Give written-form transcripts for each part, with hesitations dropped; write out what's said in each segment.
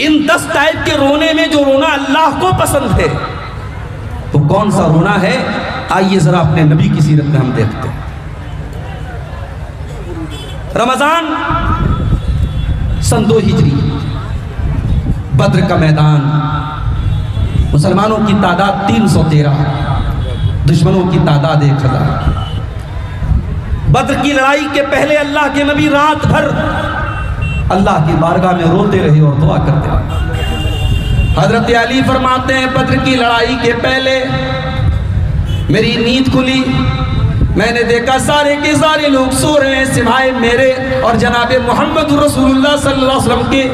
ان 10 type کے رونے میں جو رونا اللہ کو پسند ہے تو کون سا رونا ہے؟ آئیے ذرا اپنے نبی کی سیرت میں ہم دیکھتے ہیں۔ رمضان سن 2 ہجری، بدر کا میدان، مسلمانوں کی تعداد 313، دشمنوں کی تعداد 1000۔ بدر کی لڑائی کے پہلے اللہ کے نبی رات بھر اللہ کی بارگاہ میں روتے رہے اور دعا کرتے رہے۔ حضرت علی فرماتے ہیں بدر کی لڑائی کے پہلے میری نیند کھلی، میں نے دیکھا سارے کے سارے لوگ سو رہے ہیں سوائے میرے اور جناب محمد رسول اللہ صلی اللہ علیہ وسلم کے۔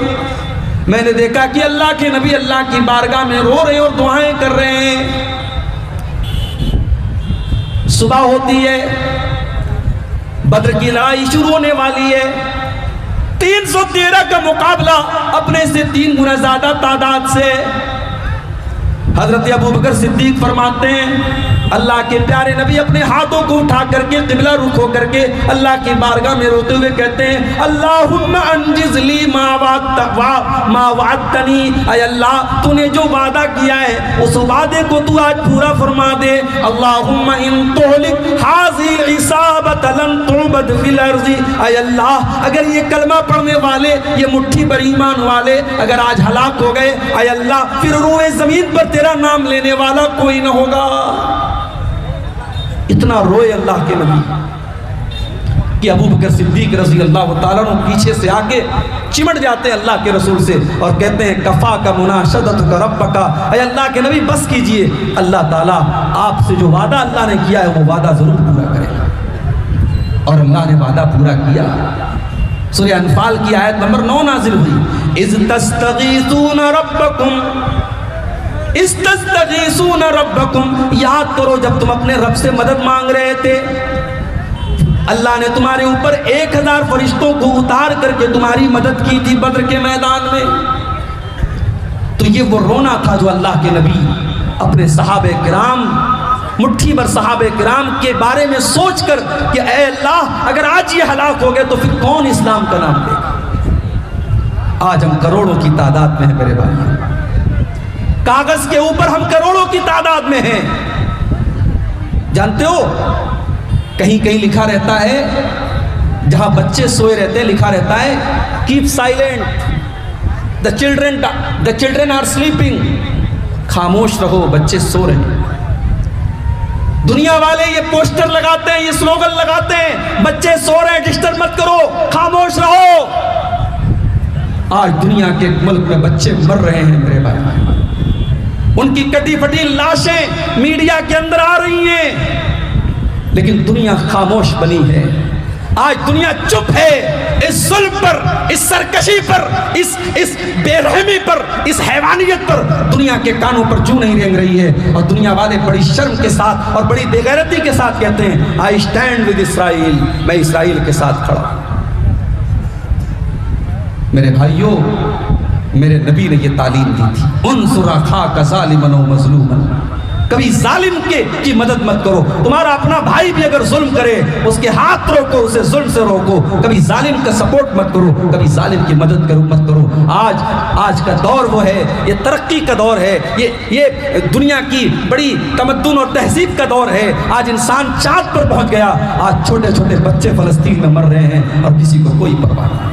میں نے دیکھا کہ اللہ کے نبی اللہ کی بارگاہ میں رو رہے اور دعائیں کر رہے ہیں۔ صبح ہوتی ہے، بدر کی لڑائی شروع ہونے والی ہے۔ 313 کا مقابلہ اپنے سے 3 گنا زیادہ تعداد سے۔ حضرت ابوبکر صدیق فرماتے ہیں اللہ کے پیارے نبی اپنے ہاتھوں کو اٹھا کر کے قبلہ رخ ہو کر کے اللہ کی بارگاہ میں روتے ہوئے کہتے ہیں اللہم انجز لی ما وعدتنی، اے اللہ تو نے جو وعدہ کیا ہے اس وعدے کو تو آج پورا فرما دے۔ اللہم ان تہلک ھذی العصابۃ لن تعبد فی الارض، اے اللہ اگر یہ کلمہ پڑھنے والے، یہ مٹھی پر ایمان والے اگر آج ہلاک ہو گئے، اے اللہ پھر روئے زمین پر تیرا نام لینے والا کوئی نہ ہوگا۔ اتنا روئے اللہ کے نبی کہ ابوبکر صدیق رضی اللہ تعالیٰ عنہ پیچھے سے آگے چمٹ جاتے ہیں اللہ کے رسول سے اور کہتے ہیں کفا کا مناشدتک ربک، اے اللہ کے نبی بس کیجئے، اللہ تعالیٰ آپ سے جو وعدہ اللہ نے کیا ہے وہ وعدہ ضرور پورا کرے گا۔ اور اللہ نے وعدہ پورا کیا۔ سورہ انفال کی آیت نمبر 9 نازل ہوئی، اذ تستغیثون ربکم استستغیثون ربکم، یاد کرو جب تم اپنے رب سے مدد مانگ رہے تھے، اللہ نے تمہارے اوپر 1000 فرشتوں کو اتار کر کے تمہاری مدد کی تھی بدر کے میدان میں۔ تو یہ وہ رونا تھا جو اللہ کے نبی اپنے صحابہ کرام، مٹھی بھر صحابہ کرام کے بارے میں سوچ کر کہ اے اللہ اگر آج یہ ہلاک ہو گئے تو پھر کون اسلام کا نام لے گا۔ آج ہم کروڑوں کی تعداد میں ہیں میرے بھائی، کاغذ کے اوپر ہم کروڑوں کی تعداد میں ہیں۔ جانتے ہو کہیں کہیں لکھا رہتا ہے، جہاں بچے سوئے رہتے ہیں لکھا رہتا ہے keep silent, the children are sleeping، خاموش رہو بچے سو رہے ہیں۔ دنیا والے یہ پوسٹر لگاتے ہیں، یہ سلوگن لگاتے ہیں بچے سو رہے ہیں ڈسٹرب مت کرو، خاموش رہو۔ آج دنیا کے ملک میں بچے مر رہے ہیں میرے بھائی، ان کی کٹی پھٹی لاشیں میڈیا کے اندر آ رہی ہیں، لیکن دنیا خاموش بنی ہے۔ آج دنیا چپ ہے اس ظلم پر، اس سرکشی پر، اس بے رحمی پر، اس حیوانیت پر دنیا کے کانوں پر جو نہیں رنگ رہی ہے۔ اور دنیا والے بڑی شرم کے ساتھ اور بڑی بے غیرتی کے ساتھ کہتے ہیں آئی اسٹینڈ ود اسرائیل، میں اسرائیل کے ساتھ کھڑا ہوں۔ میرے بھائیوں، میرے نبی نے یہ تعلیم دی تھی انصر اخاک ظالما و مظلوما، کبھی ظالم کی مدد مت کرو۔ تمہارا اپنا بھائی بھی اگر ظلم کرے اس کے ہاتھ روکو، اسے ظلم سے روکو، کبھی ظالم کا سپورٹ مت کرو، کبھی ظالم کی مدد مت کرو۔ آج کا دور وہ ہے، یہ ترقی کا دور ہے، یہ دنیا کی بڑی تمدن اور تہذیب کا دور ہے۔ آج انسان چاند پر پہنچ گیا، آج چھوٹے چھوٹے بچے فلسطین میں مر رہے ہیں اور کسی کو کوئی پرواہ نہیں۔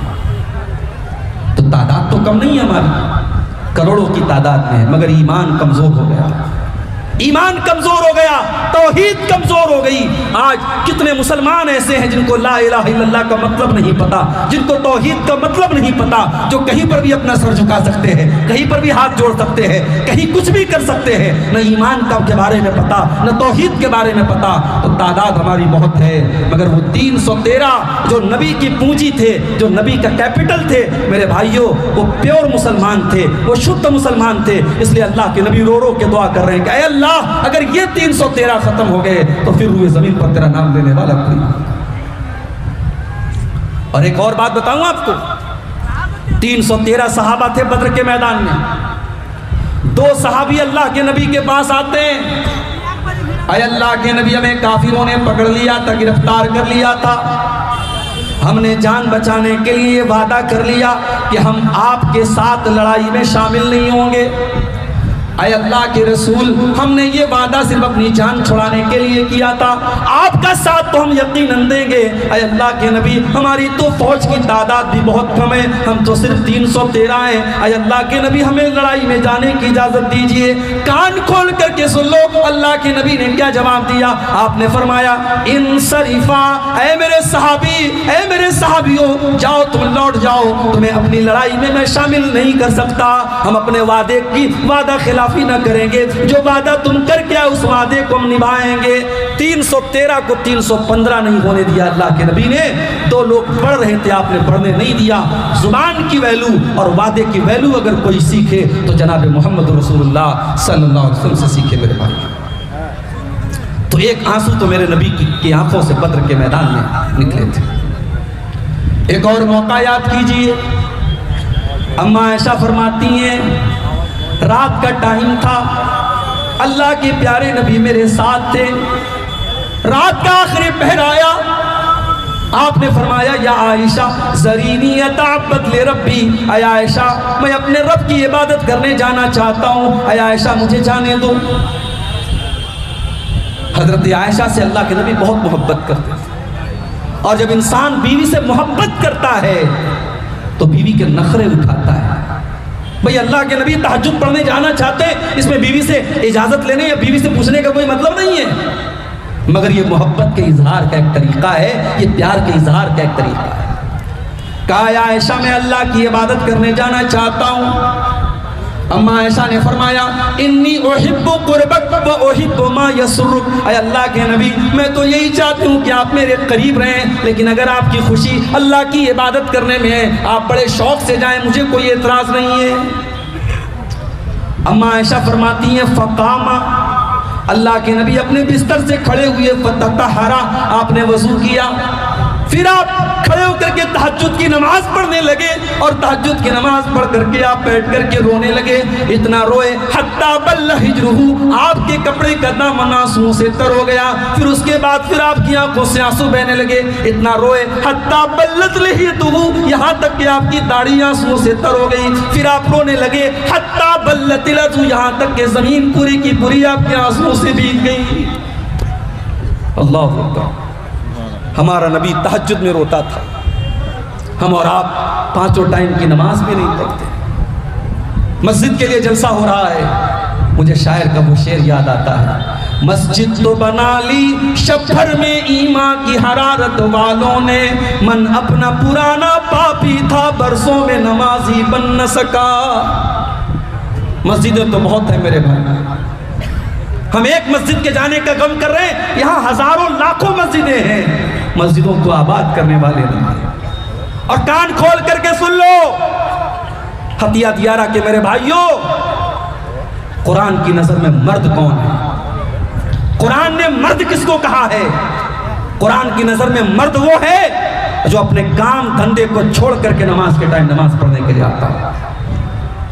تو تعداد تو کم نہیں ہے ہماری، کروڑوں کی تعداد میں ہے، مگر ایمان کمزور ہو گیا، ایمان کمزور ہو گیا، توحید کمزور ہو گئی۔ آج کتنے مسلمان ایسے ہیں جن کو لا الہ الا اللہ کا مطلب نہیں پتا، جن کو توحید کا مطلب نہیں پتا، جو کہیں پر بھی اپنا سر جھکا سکتے ہیں، کہیں پر بھی ہاتھ جوڑ سکتے ہیں، کہیں کچھ بھی کر سکتے ہیں، نہ ایمان کے بارے میں پتا، نہ توحید کے بارے میں پتا۔ تو تعداد ہماری بہت ہے، مگر وہ 313 جو نبی کی پونجی تھے، جو نبی کا کیپٹل تھے میرے بھائیوں، وہ پیور مسلمان تھے، وہ شدھ مسلمان تھے۔ اس لیے اللہ کے نبی رو رو کے دعا کر رہے ہیں کہ اے اللہ اگر یہ 313 ختم ہو گئے تو پھر روئے زمین پر تیرا نام لینے والا کوئی نہیں۔ اور ایک اور بات بتاؤں آپ کو، 313 صحابہ تھے بدر کے میدان میں، 2 صحابی اللہ کے نبی کے پاس آتے ہیں، اے اللہ کے نبی ہمیں کافروں نے پکڑ لیا تھا، گرفتار کر لیا تھا، ہم نے جان بچانے کے لیے یہ وعدہ کر لیا کہ ہم آپ کے ساتھ لڑائی میں شامل نہیں ہوں گے۔ اے اللہ کے رسول، ہم نے یہ وعدہ صرف اپنی جان چھڑانے کے لیے کیا تھا، آپ کا ساتھ تو ہم یقیناً دیں گے۔ اے اللہ کے نبی، ہماری تو فوج کی تعداد بھی بہت کم ہے، ہم تو صرف 313 ہیں۔ اے اللہ کے نبی، ہمیں لڑائی میں جانے کی اجازت دیجئے۔ کان کھول کر کے سن لو اللہ کے نبی نے کیا جواب دیا۔ آپ نے فرمایا انصرفا، اے میرے صحابی، اے میرے صحابیوں، جاؤ تم لوٹ جاؤ، تمہیں اپنی لڑائی میں شامل نہیں کر سکتا۔ ہم اپنے وعدہ خلافی نہ کریں گے، جو وعدہ تم کر کے اس وعدے کو ہم نبھائیں گے۔ 313 کو 315 نہیں ہونے دیا اللہ کے نبی نے۔ 2 لوگ پڑھ رہے تھے، آپ نے پڑھنے نہیں دیا۔ زبان کی ویلو اور وعدے کی ویلو اگر کوئی سیکھے تو جناب محمد رسول اللہ صلی اللہ علیہ وسلم سے سیکھے میرے بھائی۔ تو ایک آنسو تو میرے نبی کی آنکھوں سے بدر کے میدان میں نکلے تھے۔ ایک اور موقع یاد کیجئے، اماں عائشہ فرماتی ہیں رات کا ٹائم تھا، اللہ کے پیارے نبی میرے ساتھ تھے، رات کا آخری پہر آیا، آپ نے فرمایا یا عائشہ ذرینی اتعبد لربی، اے عائشہ میں اپنے رب کی عبادت کرنے جانا چاہتا ہوں، اے عائشہ مجھے جانے دو۔ حضرت عائشہ سے اللہ کے نبی بہت محبت کرتے تھے، اور جب انسان بیوی سے محبت کرتا ہے تو بیوی کے نخرے اٹھاتا ہے۔ بھئی اللہ کے نبی تہجد پڑھنے جانا چاہتے ہیں، اس میں بیوی سے اجازت لینے یا بیوی سے پوچھنے کا کوئی مطلب نہیں ہے، مگر یہ محبت کے اظہار کا ایک طریقہ ہے، یہ پیار کے اظہار کا ایک طریقہ ہے۔ کہا یا عائشہ میں اللہ کی عبادت کرنے جانا چاہتا ہوں۔ اماں عائشہ نے فرمایا انی احب قربک و احب ما یسرک، اے اللہ کے نبی میں تو یہی چاہتی ہوں کہ آپ میرے قریب رہیں، لیکن اگر آپ کی خوشی اللہ کی عبادت کرنے میں ہے آپ بڑے شوق سے جائیں، مجھے کوئی اعتراض نہیں ہے۔ اماں عائشہ فرماتی ہیں فقاما، اللہ کے نبی اپنے بستر سے کھڑے ہوئے، فتطہرا، آپ نے وضو کیا، پھر آپ کھڑے ہو کر کے تہجد کی نماز پڑھنے لگے، اور تہجد کی نماز پڑھ کر کے آپ بیٹھ کر کے رونے لگے، اتنا روئے حتی بل ہجرہ، آپ کے کپڑے کا دامن آنسوؤں سے تر ہو گیا، پھر اس کے بعد پھر آپ کی آنکھوں سے آنسو بہنے لگے، اتنا روئے حتی بلت لحیتہ، یہاں تک کہ آپ کی داڑھی آنسوؤں سے تر ہو گئی، پھر آپ رونے لگے حتی بلت الارض، یہاں تک کہ زمین پوری کی پوری آپ کے آنسوؤں سے بھیگ گئی۔ اللہ اکبر، ہمارا نبی تہجد میں روتا تھا، ہم اور آپ 5 ٹائم کی نماز بھی نہیں پڑھتے۔ مسجد کے لیے جلسہ ہو رہا ہے، مجھے شاعر کا وہ شعر یاد آتا ہے، مسجد تو بنا لی شب بھر میں ایمان کی حرارت والوں نے، من اپنا پرانا پاپی تھا برسوں میں نمازی بن نہ سکا۔ مسجدیں تو بہت ہیں میرے بھائی، ہم ایک مسجد کے جانے کا غم کر رہے ہیں، یہاں ہزاروں لاکھوں مسجدیں ہیں، مسجدوں کو آباد کرنے والے نہیں ہیں۔ اور کان کھول کر کے سن لو حتیہ دیارہ کے میرے بھائیوں، قرآن کی نظر میں مرد کون ہے؟ قرآن نے مرد کس کو کہا ہے؟ قرآن کی نظر میں مرد وہ ہے جو اپنے کام دھندے کو چھوڑ کر کے نماز کے ٹائم نماز پڑھنے کے لیے آتا ہے۔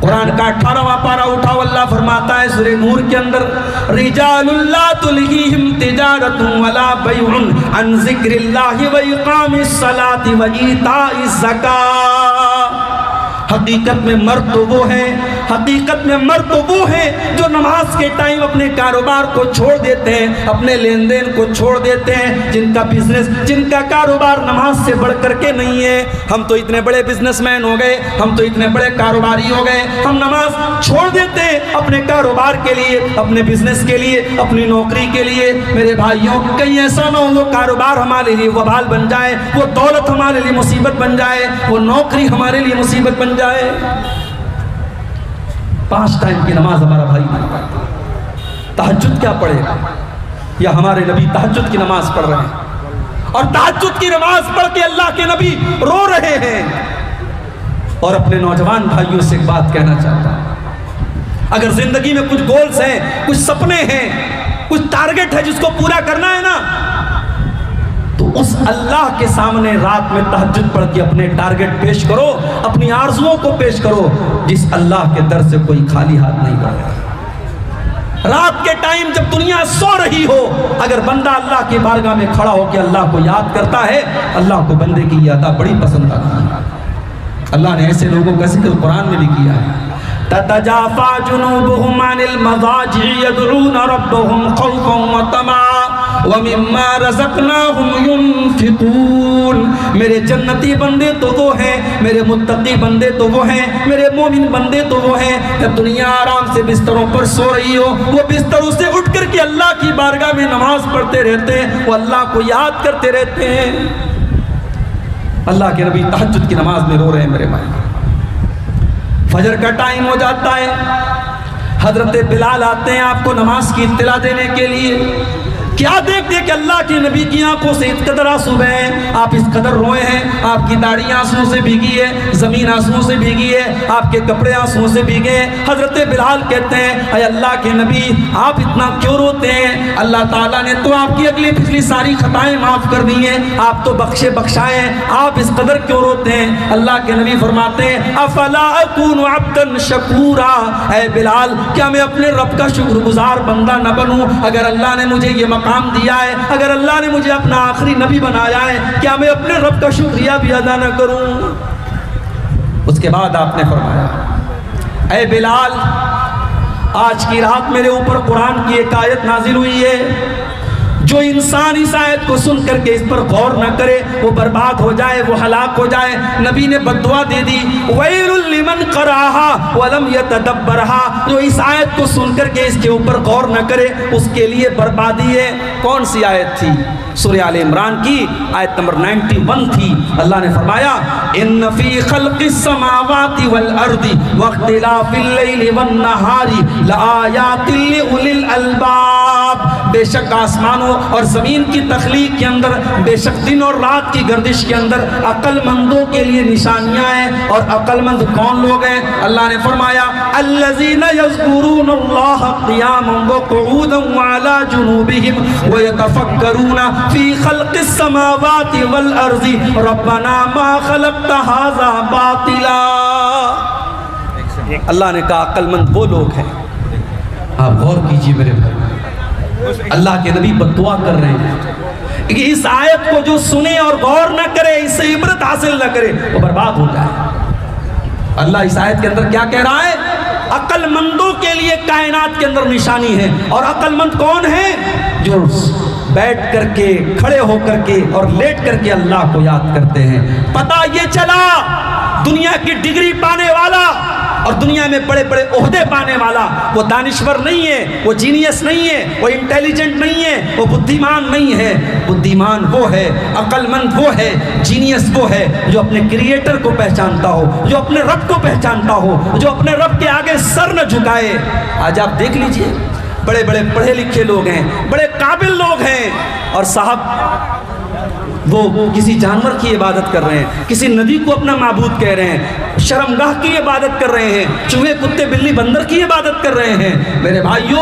قرآن کا 18واں پارہ اٹھاؤ، اللہ فرماتا ہے سورہ نور کے اندر رجال لا تلہیہم تجارت ولا بیع عن ذکر اللہ واقام الصلاۃ وایتاء الزکاۃ۔ حقیقت میں مرد تو وہ ہیں، حقیقت میں مرد تو وہ ہیں جو نماز کے ٹائم اپنے کاروبار کو چھوڑ دیتے ہیں، اپنے لین دین کو چھوڑ دیتے ہیں، جن کا بزنس، جن کا کاروبار نماز سے بڑھ کر کے نہیں ہے۔ ہم تو اتنے بڑے بزنس مین ہو گئے، ہم تو اتنے بڑے کاروباری ہو گئے، ہم نماز چھوڑ دیتے ہیں اپنے کاروبار کے لیے، اپنے بزنس کے لیے، اپنی نوکری کے لیے۔ میرے بھائیوں کہیں ایسا نہ ہو وہ کاروبار ہمارے لیے وبال بن جائے، وہ دولت ہمارے لیے مصیبت بن جائے، وہ نوکری ہمارے لیے مصیبت بن جائے۔ 5 ٹائم کی نماز ہمارا بھائی نہیں پڑھتا، تہجد کیا پڑھے گا؟ یا ہمارے نبی تہجد کی نماز پڑھ رہے ہیں، اور تہجد کی نماز پڑھ کے اللہ کے نبی رو رہے ہیں۔ اور اپنے نوجوان بھائیوں سے ایک بات کہنا چاہتا ہوں، اگر زندگی میں کچھ گولز ہیں، کچھ سپنے ہیں، کچھ ٹارگٹ ہے جس کو پورا کرنا ہے نا، تو اس اللہ کے سامنے رات میں تہجد پڑھ کے اپنے ٹارگٹ پیش کرو، اپنی آرزوؤں کو پیش کرو، جس اللہ کے در سے کوئی خالی ہاتھ نہیں بڑھتا۔ رات کے ٹائم جب دنیا سو رہی ہو، اگر بندہ اللہ کی بارگاہ میں کھڑا ہو کے اللہ کو یاد کرتا ہے، اللہ کو بندے کی یہ ادا بڑی پسند آتی ہے۔ اللہ نے ایسے لوگوں کا ذکر قرآن میں بھی کیا ہے، تتجافى جنوبهم عن المضاجع يدعون ربهم خوفا وطمعا ومما رزقناهم ينفقون۔ میرے جنتی بندے تو وہ ہیں، میرے متقی بندے تو وہ ہیں، میرے مومن بندے تو وہ ہیں، جب دنیا آرام سے بستروں پر سو رہی ہو، وہ بستروں سے اٹھ کر کے اللہ کی بارگاہ میں نماز پڑھتے رہتے ہیں، وہ اللہ کو یاد کرتے رہتے ہیں۔ اللہ کے نبی تہجد کی نماز میں رو رہے ہیں میرے بھائی۔ فجر کا ٹائم ہو جاتا ہے، حضرت بلال آتے ہیں آپ کو نماز کی اطلاع دینے کے لیے۔ کیا دیکھتے کہ اللہ کے نبی کی آنکھوں سے اس قدر آنسو بہے ہیں، آپ اس قدر روئے ہیں، آپ کی داڑھی آنسوں سے بھیگی ہے، زمین آنسوں سے بھیگی ہے، آپ کے کپڑے آنسوں سے بھیگے ہیں۔ حضرت بلال کہتے ہیں اے اللہ کے نبی آپ اتنا کیوں روتے ہیں؟ اللہ تعالیٰ نے تو آپ کی اگلی پچھلی ساری خطائیں معاف کر دی ہیں، آپ تو بخشے بخشائے ہیں، آپ اس قدر کیوں روتے ہیں؟ اللہ کے نبی فرماتے ہیں افلا اکون عبدا شکورا، اے بلال کیا میں اپنے رب کا شکر گزار بندہ نہ بنوں؟ اگر اللہ نے مجھے یہ مقام دیا ہے، اگر اللہ نے مجھے اپنا آخری نبی بنایا ہے، کیا میں اپنے رب کا شکریہ بھی ادا نہ کروں؟ اس کے بعد آپ نے فرمایا اے بلال آج کی رات میرے اوپر قرآن کی ایک آیت نازل ہوئی ہے، جو انسان اس آیت کو سن کر کے اس پر غور نہ کرے وہ برباد ہو جائے، وہ ہلاک ہو جائے۔ نبی نے بددعا دے دی وَيْلٌ لِمَنْ قَرَأَهَا وَلَمْ يَتَدَبَّرْهَا، جو اس آیت کو سن کر کے اس کے اوپر غور نہ کرے اس کے لیے بربادی ہے۔ کون سی آیت تھی؟ سورہ آل عمران کی آیت نمبر 91 تھی۔ اللہ نے فرمایا ان فی خلق السماوات والارض واختلاف اللیل والنہار لآیات لأولی الالباب، بے شک آسمانوں اور زمین کی تخلیق کے اندر، بے شک دن اور رات کی گردش کے اندر عقل مندوں کے لیے نشانیاں ہیں۔ اور عقل مند کون لوگ ہیں؟ اللہ نے فرمایا الذین یذکرون اللہ قیاما وقعودا وعلی جنوبہم ویتفکرون فی خلق السماوات والارض ربنا ما خلقت ھذا باطلا۔ اللہ نے کہا عقل مند وہ لوگ ہیں۔ آپ غور کیجئے میرے بھائی، اللہ کے نبی بددعا کر رہے ہیں کہ اس آیت کو جو سنے اور غور نہ کرے، اس سے عبرت حاصل نہ کرے، وہ برباد ہو جائے۔ اللہ اس آیت کے اندر کیا کہہ رہا ہے؟ عقل مندوں کے لیے کائنات کے اندر نشانی ہے۔ اور عقل مند کون ہے؟ جو بیٹھ کر کے، کھڑے ہو کر کے اور لیٹ کر کے اللہ کو یاد کرتے ہیں۔ پتہ یہ چلا دنیا کی ڈگری پانے والا اور دنیا میں بڑے بڑے عہدے پانے والا وہ دانشور نہیں ہے، وہ جینیس نہیں ہے، وہ انٹیلیجنٹ نہیں ہے، وہ بدھیمان نہیں ہے۔ بدھیمان وہ ہے، عقل مند وہ ہے، جینیس وہ ہے جو اپنے کریٹر کو پہچانتا ہو، جو اپنے رب کو پہچانتا ہو، جو اپنے رب کے آگے سر نہ جھکائے۔ آج آپ دیکھ لیجئے بڑے بڑے پڑھے لکھے لوگ ہیں، بڑے قابل لوگ ہیں، اور صاحب وہ کسی جانور کی عبادت کر رہے ہیں، کسی ندی کو اپنا معبود کہہ رہے ہیں، شرمگاہ کی عبادت کر رہے ہیں، چوہے کتے بلی بندر کی عبادت کر رہے ہیں۔ میرے بھائیو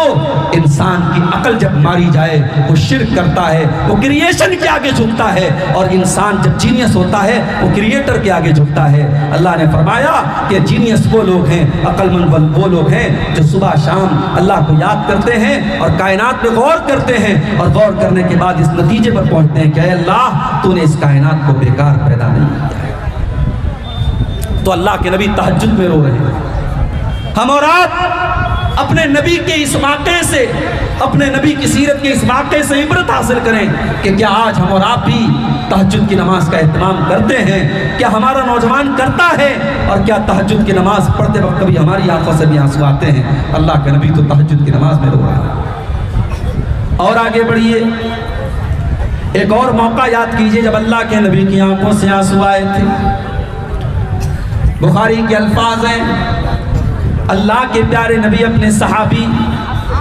انسان کی عقل جب ماری جائے وہ شرک کرتا ہے، وہ کریشن کے آگے جھکتا ہے، اور انسان جب جینیس ہوتا ہے وہ کریٹر کے آگے جھکتا ہے۔ اللہ نے فرمایا کہ جینیس وہ لوگ ہیں، عقل مند وہ لوگ ہیں جو صبح شام اللہ کو یاد کرتے ہیں اور کائنات پہ غور کرتے ہیں، اور غور کرنے کے بعد اس نتیجے پر پہنچتے ہیں کہ اے اللہ تو نے اس کائنات کو بیکار پیدا نہیں کیا ہے۔ تو اللہ کے نبی تہجد میں رو رہے ہیں۔ ہم اور آپ اپنے نبی کے اس واقعے سے، اپنے نبی کی سیرت کے اس واقعے سے عبرت حاصل کریں کہ کیا آج ہم اور آپ بھی تہجد کی نماز کا اہتمام کرتے ہیں؟ کیا ہمارا نوجوان کرتا ہے؟ اور کیا تہجد کی نماز پڑھتے وقت کبھی ہماری آنکھوں سے بھی آنسو آتے ہیں؟ اللہ کے نبی تو تہجد کی نماز میں رو رہا ہے۔ اور آگے بڑھیے، ایک اور موقع یاد کیجئے جب اللہ کے نبی کی آنکھوں سے آنسو آئے تھے۔ بخاری کے الفاظ ہیں، اللہ کے پیارے نبی اپنے صحابی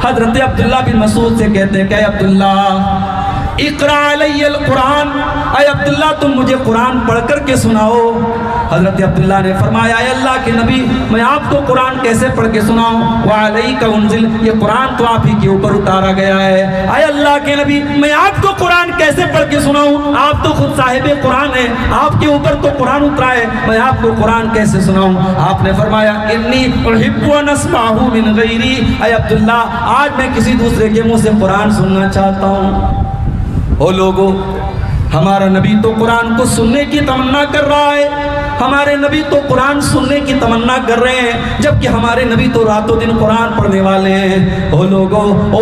حضرت عبداللہ بن مسعود سے کہتے ہیں کہ عبداللہ اقرا علی القرآن، اے عبداللہ تم مجھے قرآن پڑھ کر کے سناؤ۔ حضرت عبداللہ نے فرمایا اے اللہ کے نبی میں آپ کو قرآن کیسے پڑھ کے سناؤں؟ وعلیک انزل، یہ قرآن تو آپ ہی کے اوپر اتارا گیا ہے۔ اے اللہ کے نبی میں آپ کو قرآن کیسے پڑھ کے سناؤں؟ آپ تو خود صاحب قرآن ہیں، آپ کے اوپر تو قرآن اترا ہے، میں آپ کو قرآن کیسے سناؤں؟ آپ نے فرمایا انی احب ان اسمعہ من غیری، اے عبداللہ آج میں کسی دوسرے کے منہ سے قرآن سننا چاہتا ہوں۔ او لوگو، ہمارا نبی تو قرآن کو سننے کی تمنا کر رہا ہے، ہمارے نبی تو قرآن سننے کی تمنا کر رہے ہیں، جبکہ ہمارے نبی تو راتوں دن قرآن پڑھنے والے ہیں۔ او لوگو، او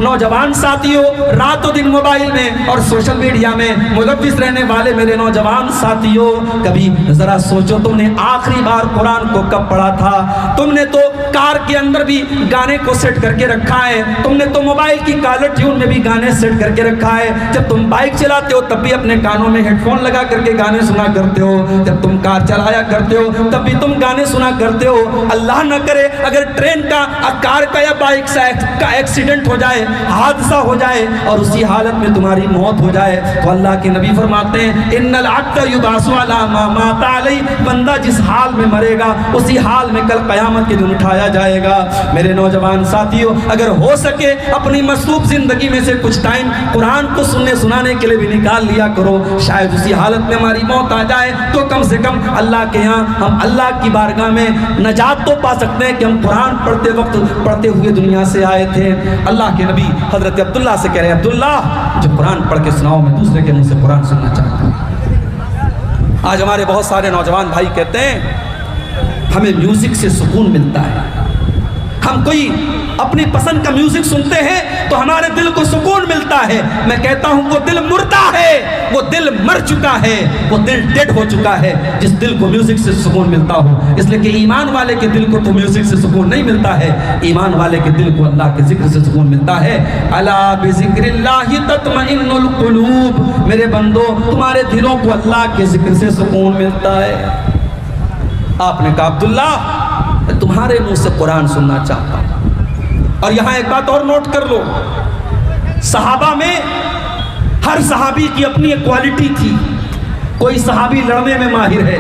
نوجوان ساتھیوں، راتوں دن موبائل میں اور سوشل میڈیا میں ملوث رہنے والے میرے نوجوان ساتھیوں، کبھی ذرا سوچو تم نے آخری بار قرآن کو کب پڑھا تھا؟ تم نے تو کار کے اندر بھی گانے کو سیٹ کر کے رکھا ہے، تم نے تو موبائل کی کالر ٹیون میں بھی گانے سیٹ کر کے رکھا ہے، جب تم بائک چلاتے ہو تب بھی اپنے کانوں میں ہیڈ فون لگا کر کے گانے سنا کرتے ہو، جب تم کار چلایا کرتے ہو تب بھی تم گانے سنا کرتے ہو۔ اللہ نہ کرے اگر ٹرین کا، کار کا یا بائک کا ایکسیڈنٹ ہو جائے، حادثہ ہو جائے اور اسی حالت میں تمہاری موت ہو جائے تو اللہ کے نبی فرماتے ہیں ان العبد یبعث علی ما مات علی، بندہ جس حال میں مرے گا اسی حال میں کل قیامت کے دن اٹھایا جائے گا۔ میرے نوجوان ساتھیوں، اگر ہو سکے اپنی مصروف زندگی میں سے کچھ ٹائم قرآن کو سننے سنانے کے لیے بھی نکال لیا کرو، شاید اسی حالت میں ہماری موت آ جائے تو کم سے کم اللہ کے ہاں ہم اللہ کی بارگاہ میں نجات تو پا سکتے ہیں کہ ہم قرآن پڑھتے وقت پڑھتے ہوئے دنیا سے آئے تھے۔ اللہ کے نبی حضرت عبداللہ سے کہہ رہے ہیں عبداللہ جو قرآن پڑھ کے سناؤ، میں دوسرے کے منہ سے قرآن سننا چاہتا ہوں۔ آج ہمارے بہت سارے نوجوان بھائی کہتے ہیں ہمیں میوزک سے سکون ملتا ہے، ہم کوئی اپنی پسند کا میوزک سنتے ہیں تو ہمارے دل کو سکون ملتا ہے۔ میں کہتا ہوں وہ دل مردہ ہے، وہ دل مر چکا ہے، وہ دل ڈیڈ ہو چکا ہے جس دل کو میوزک سے سکون ملتا ہو، اس لیے کہ ایمان والے کے دل کو تو میوزک سے سکون نہیں ملتا ہے، ایمان والے کے دل کو اللہ کے ذکر سے سکون ملتا ہے۔ الا بذکر اللہ تطمئن القلوب، میرے بندو تمہارے دلوں کو اللہ کے ذکر سے سکون ملتا ہے۔ آپ نے کہا عبداللہ میں تمہارے منہ سے قرآن سننا چاہتا ہوں۔ اور یہاں ایک بات اور نوٹ کر لو، صحابہ میں ہر صحابی کی اپنی ایک کوالٹی تھی، کوئی صحابی لڑنے میں ماہر ہے،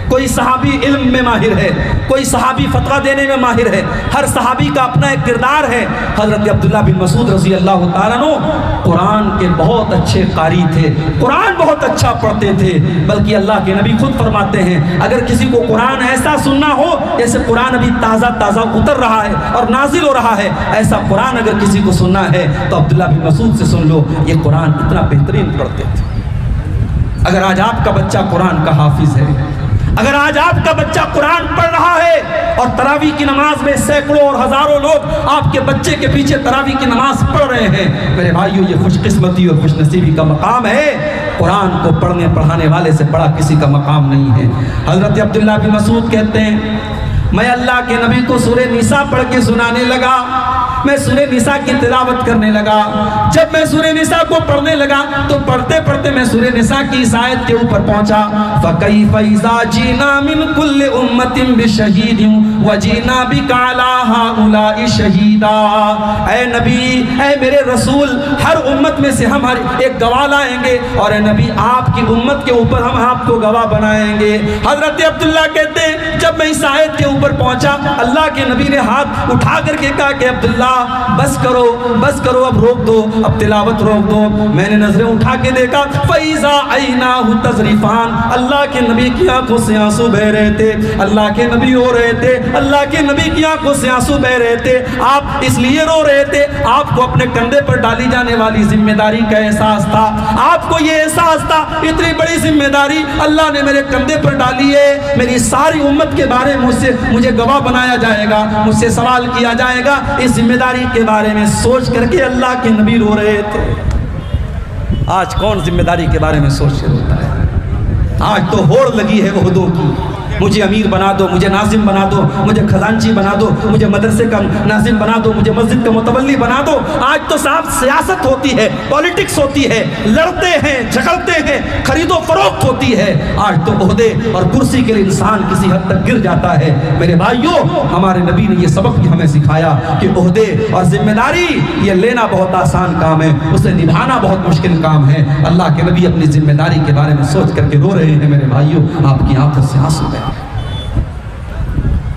کوئی صحابی علم میں ماہر ہے، کوئی صحابی فتویٰ دینے میں ماہر ہے، ہر صحابی کا اپنا ایک کردار ہے۔ حضرت عبداللہ بن مسعود رضی اللہ تعالیٰ عنہ قرآن کے بہت اچھے قاری تھے، قرآن بہت اچھا پڑھتے تھے، بلکہ اللہ کے نبی خود فرماتے ہیں اگر کسی کو قرآن ایسا سننا ہو جیسے قرآن ابھی تازہ تازہ اتر رہا ہے اور نازل ہو رہا ہے، ایسا قرآن اگر کسی کو سننا ہے تو عبداللہ بن مسعود سے سن لو، یہ قرآن اتنا بہترین پڑھتے تھے۔ اگر آج آپ کا بچہ قرآن کا حافظ ہے، اگر آج آپ کا بچہ قرآن پڑھ رہا ہے اور تراویح کی نماز میں سینکڑوں اور ہزاروں لوگ آپ کے بچے کے پیچھے تراویح کی نماز پڑھ رہے ہیں، میرے بھائیوں یہ خوش قسمتی اور خوش نصیبی کا مقام ہے، قرآن کو پڑھنے پڑھانے والے سے بڑا کسی کا مقام نہیں ہے۔ حضرت عبداللہ بن مسعود کہتے ہیں میں اللہ کے نبی کو سورہ نساء پڑھ کے سنانے لگا، میں سورہ نساء کی تلاوت کرنے لگا، جب میں سورہ نساء کو پڑھنے لگا تو پڑھتے پڑھتے میں سورہ نساء کی اس آیت کے اوپر پہنچا فَكَيْفَ إِذَا جِئْنَا مِن كُلِّ أُمَّةٍ بِشَهِيدٍ وَجِئْنَا بِكَ عَلَىٰ هَٰؤُلَاءِ شَهِيدًا، اے نبی، اے میرے رسول، ہر امت میں سے ہم ہر ایک گواہ لائیں گے اور اے نبی آپ کی امت کے اوپر ہم آپ کو گواہ بنائیں گے۔ حضرت عبداللہ کہتے ہیں جب میں اس آیت کے اوپر پہنچا اللہ کے نبی نے ہاتھ اٹھا کر کے کہا کہ عبداللہ بس کرو بس کرو، اب روک دو، اب تلاوت روک دو۔ میں نے نظریں اٹھا کے دیکھا فَإِذَا عَيْنَاهُ تَذْرِفَانِ، اللہ کے نبی کی آنکھوں سے آنسو بہ رہے تھے، اللہ کے نبی رو رہے تھے، اللہ کے نبی کی آنکھوں سے آنسو بہ رہے تھے۔ آپ اس لیے رو رہے تھے آپ کو اپنے کندھے پر ڈالی جانے والی ذمہ داری کا احساس تھا، آپ کو یہ احساس تھا اتنی بڑی ذمہ داری اللہ نے میرے کندھے پر ڈالی ہے، میری ساری امت کے بارے میں مجھے گواہ بنایا جائے گا، مجھ سے سوال کیا جائے گا، اس ذمہ داری کے بارے میں سوچ کر کے اللہ کے نبی رو رہے تھے۔ آج کون ذمہ داری کے بارے میں سوچ کے روتا ہے؟ آج تو ہوڑ لگی ہے عہدوں کی، مجھے امیر بنا دو، مجھے ناظم بنا دو، مجھے خزانچی بنا دو، مجھے مدرسے کا ناظم بنا دو، مجھے مسجد کا متولی بنا دو۔ آج تو صاحب سیاست ہوتی ہے، پولیٹکس ہوتی ہے، لڑتے ہیں، جھگڑتے ہیں، خرید و فروخت ہوتی ہے۔ آج تو عہدے اور کرسی کے لیے انسان کسی حد تک گر جاتا ہے۔ میرے بھائیوں، ہمارے نبی نے یہ سبق بھی ہمیں سکھایا کہ عہدے اور ذمہ داری یہ لینا بہت آسان کام ہے، اسے نبھانا بہت مشکل کام ہے۔ اللہ کے نبی اپنی ذمہ داری کے بارے میں سوچ کر کے رو رہے ہیں۔ میرے بھائیوں، آپ کی آنکھوں سے آنسو ہے۔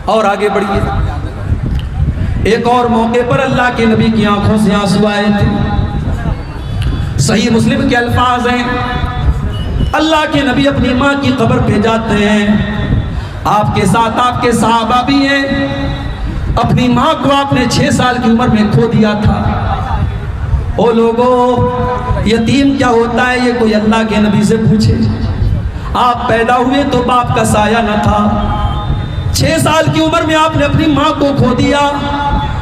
اور آگے بڑھیے، ایک اور موقع پر اللہ کے نبی کی آنکھوں سے آنسو آئے تھے۔ صحیح مسلم کے الفاظ ہیں، اللہ کے نبی اپنی ماں کی قبر پہ جاتے ہیں، آپ کے ساتھ آپ کے صحابہ بھی ہیں۔ اپنی ماں کو آپ نے 6 سال کی عمر میں کھو دیا تھا۔ او لوگوں، یتیم کیا ہوتا ہے یہ کوئی اللہ کے نبی سے پوچھے۔ آپ پیدا ہوئے تو باپ کا سایہ نہ تھا، 6 سال کی عمر میں آپ نے اپنی ماں کو کھو دیا۔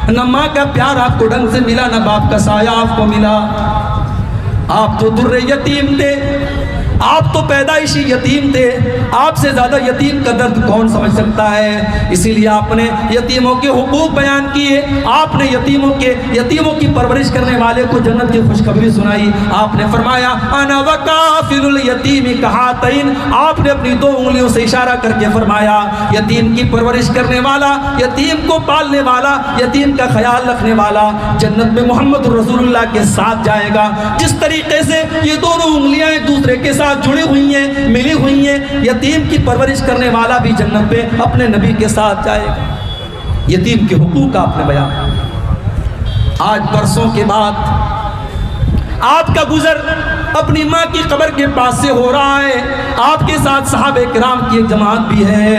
نہ ماں کا پیار آپ کو ڈھنگ سے ملا، نہ باپ کا سایہ آپ کو ملا۔ آپ تو در یتیم تھے، آپ تو پیدائشی یتیم تھے۔ آپ سے زیادہ یتیم کا درد کون سمجھ سکتا ہے؟ اسی لیے آپ نے یتیموں کے حقوق بیان کیے، آپ نے یتیموں کی پرورش کرنے والے کو جنت کی خوشخبری سنائی۔ آپ نے فرمایا انا وکافل الیتیم کہاتین، آپ نے اپنی 2 انگلیوں سے اشارہ کر کے فرمایا یتیم کی پرورش کرنے والا، یتیم کو پالنے والا، یتیم کا خیال رکھنے والا جنت میں محمد رسول اللہ کے ساتھ جائے گا۔ جس طریقے سے یہ دونوں انگلیاں ایک دوسرے کے ساتھ جڑی ہوئی ہیں، ملی ہوئی ہیں، یتیم کی پرورش کرنے والا بھی جنت پہ اپنے نبی کے ساتھ جائے گا۔ یتیم کے حقوق آپ نے بیان۔ آج برسوں کے بعد آپ کا گزر اپنی ماں کی قبر کے پاس سے ہو رہا ہے، آپ کے ساتھ صحابہ کرام کی ایک جماعت بھی ہے۔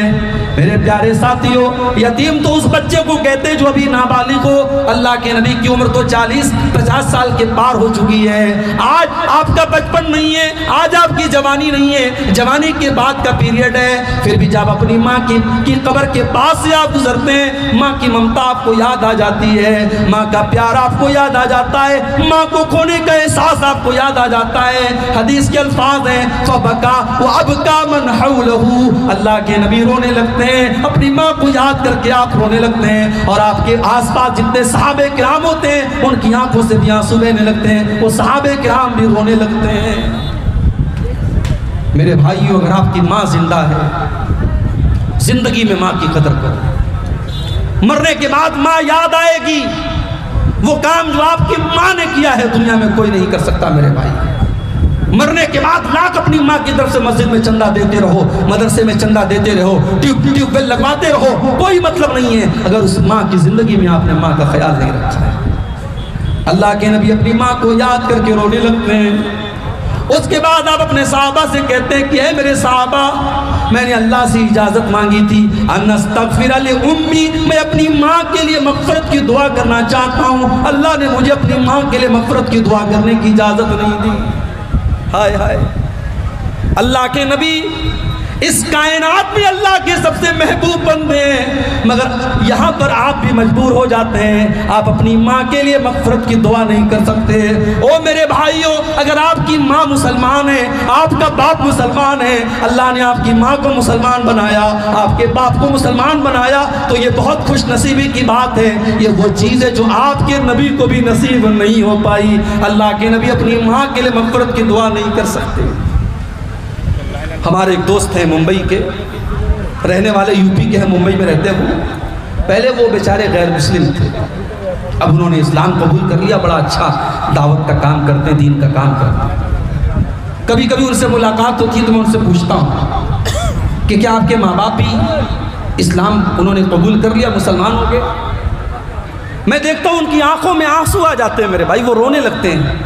میرے پیارے ساتھیوں، یتیم تو اس بچے کو کہتے جو ابھی نابالغ ہو۔ اللہ کے نبی کی عمر تو 40-50 سال کے پار ہو چکی ہے۔ آج آپ کا بچپن نہیں ہے، آج آپ کی جوانی نہیں ہے، جوانی کے بعد کا پیریڈ ہے۔ پھر بھی جب اپنی ماں کی قبر کے پاس سے آپ گزرتے ہیں، ماں کی ممتا آپ کو یاد آ جاتی ہے، ماں کا پیار آپ کو یاد آ جاتا ہے، ماں کو کھونے کا احساس آپ کو یاد آ جاتا ہے۔ حدیث کے الفاظ ہیں فبکا وابکا من حولہ، اللہ کے نبی رونے لگتے ہیں، اپنی ماں کو یاد کر کے آپ رونے لگتے ہیں، اور آپ کے آس پاس جتنے صحابہ کرام ہوتے ہیں ان کی آنکھوں سے بھی آنسو بہنے لگتے ہیں، وہ صحابہ کرام بھی رونے لگتے ہیں۔ میرے بھائیوں، اگر آپ کی ماں زندہ ہے، زندگی میں ماں کی قدر کرو۔ مرنے کے بعد ماں یاد آئے گی، وہ کام جو آپ کی ماں نے کیا ہے دنیا میں کوئی نہیں کر سکتا۔ میرے بھائی، مرنے کے بعد لاکھ اپنی ماں کی طرف سے مسجد میں چندہ دیتے رہو، مدرسے میں چندہ دیتے رہو، ٹیوب ویل لگواتے رہو، کوئی مطلب نہیں ہے اگر اس ماں کی زندگی میں آپ نے ماں کا خیال نہیں رکھا ہے۔ اللہ کے نبی اپنی ماں کو یاد کر کے رونے لگتے ہیں۔ اس کے بعد آپ اپنے صحابہ سے کہتے ہیں کہ اے میرے صحابہ، میں نے اللہ سے اجازت مانگی تھی ان استغفر لأمی، میں اپنی ماں کے لیے مغفرت کی دعا کرنا چاہتا ہوں، اللہ نے مجھے اپنی ماں کے لیے مغفرت کی دعا کرنے کی اجازت نہیں دی۔ ہائے ہائے، اللہ کے نبی اس کائنات میں اللہ کے سب سے محبوب بندے ہیں، مگر یہاں پر آپ بھی مجبور ہو جاتے ہیں، آپ اپنی ماں کے لیے مغفرت کی دعا نہیں کر سکتے۔ او میرے بھائیوں، اگر آپ کی ماں مسلمان ہے، آپ کا باپ مسلمان ہے، اللہ نے آپ کی ماں کو مسلمان بنایا، آپ کے باپ کو مسلمان بنایا، تو یہ بہت خوش نصیبی کی بات ہے۔ یہ وہ چیز ہے جو آپ کے نبی کو بھی نصیب نہیں ہو پائی۔ اللہ کے نبی اپنی ماں کے لیے مغفرت کی دعا نہیں کر سکتے۔ ہمارے ایک دوست ہیں ممبئی کے، رہنے والے یو پی کے ہیں، ممبئی میں رہتے ہیں۔ پہلے وہ بیچارے غیر مسلم تھے، اب انہوں نے اسلام قبول کر لیا، بڑا اچھا دعوت کا کام کرتے ہیں، دین کا کام کرتے ہیں۔ کبھی کبھی ان سے ملاقات ہوتی ہے تو میں ان سے پوچھتا ہوں کہ کیا آپ کے ماں باپ بھی اسلام انہوں نے قبول کر لیا، مسلمان ہو گئے؟ میں دیکھتا ہوں ان کی آنکھوں میں آنسو آ جاتے ہیں میرے بھائی، وہ رونے لگتے ہیں